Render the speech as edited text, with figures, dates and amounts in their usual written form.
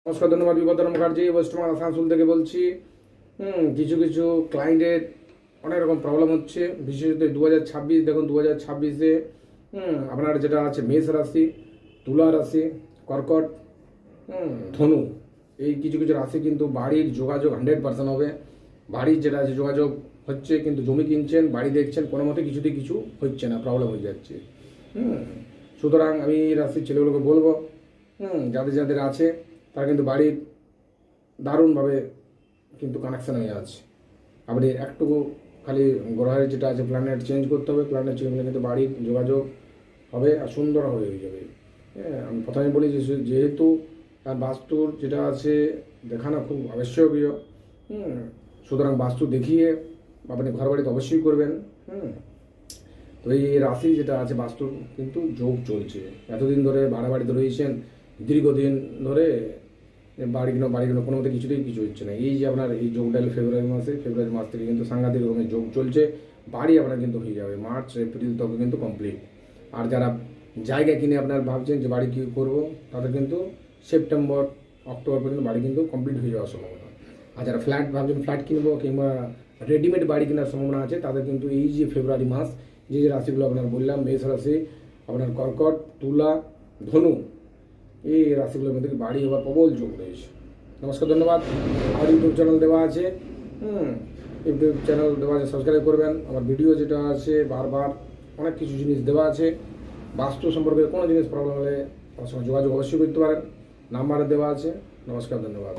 নমস্কার, ধন্যবাদ। বিপদন মুখার্জি ওয়েস্টবেঙ্গল আসানসোল থেকে বলছি। কিছু কিছু ক্লায়েন্টের অনেক রকম প্রবলেম হচ্ছে, বিশেষত 2026। দেখুন 2026-এ আপনার যেটা আছে মেষ রাশি, তুলা রাশি, কর্কট, ধনু, এই কিছু কিছু রাশি কিন্তু বাড়ির যোগাযোগ 100% হবে। বাড়ির যেটা আছে যোগাযোগ হচ্ছে, কিন্তু জমি কিনছেন, বাড়ি দেখছেন, কোনো মতে কিছুতে কিছু হচ্ছে না, প্রবলেম হয়ে যাচ্ছে। সুতরাং আমি রাশির ছেলেগুলোকে বলবো, যাদের যাদের আছে তারা কিন্তু বাড়ির দারুণভাবে কিন্তু কানেকশান হয়ে আছে। আপনি একটুকু খালি গ্রহের যেটা আছে প্ল্যানেট চেঞ্জ করতে হবে, প্ল্যানেট চেঞ্জ করলে কিন্তু বাড়ির যোগাযোগ হবে আর সুন্দর হয়ে যাবে। আমি প্রথমে বলি যেহেতু তার বাস্তুর যেটা আছে দেখানো খুব আবশ্যকীয়, সুতরাং বাস্তু দেখিয়ে আপনি ঘর বাড়িতে অবশ্যই করবেন। তো এই রাশি যেটা আছে বাস্তুর কিন্তু যোগ চলছে, এতদিন ধরে ভাড়া বাড়িতে রয়েছেন, দীর্ঘদিন ধরে বাড়ি কিনো কোনো মতে কিছুতেই কিছু হচ্ছে না। এই যে আপনার এই যোগটা এলো ফেব্রুয়ারি মাস থেকে কিন্তু সাংঘাতিক রকমের যোগ চলছে, বাড়ি আপনার কিন্তু হয়ে যাবে মার্চ এপ্রিল তখন কিন্তু কমপ্লিট। আর যারা জায়গা কিনে আপনার ভাবছেন যে বাড়ি কী করবো, তাদের কিন্তু সেপ্টেম্বর অক্টোবর পর্যন্ত বাড়ি কিন্তু কমপ্লিট হয়ে যাওয়ার সম্ভাবনা। আর যারা ফ্ল্যাট ভাবছেন ফ্ল্যাট কিনবো কিংবা রেডিমেড বাড়ি কেনার সম্ভাবনা আছে, তাদের কিন্তু এই যে ফেব্রুয়ারি মাস যে যে রাশিগুলো আপনার বললাম, মেষ রাশি, আপনার কর্কট, তুলা, ধনু, এই রাশিগুলোর মধ্যে বাড়ি হওয়ার প্রবল যোগ রয়েছে। নমস্কার, ধন্যবাদ। আর ইউটিউব চ্যানেল দেওয়া আছে, ইউটিউব চ্যানেল দেওয়া আছে, সাবস্ক্রাইব করবেন। আমার ভিডিও যেটা আছে বারবার অনেক কিছু জিনিস দেওয়া আছে। বাস্তু সম্পর্কে কোনো জিনিস প্রবলেম হলে আমার সঙ্গে যোগাযোগ অবশ্যই করতে পারেন, নাম্বার দেওয়া আছে। নমস্কার, ধন্যবাদ।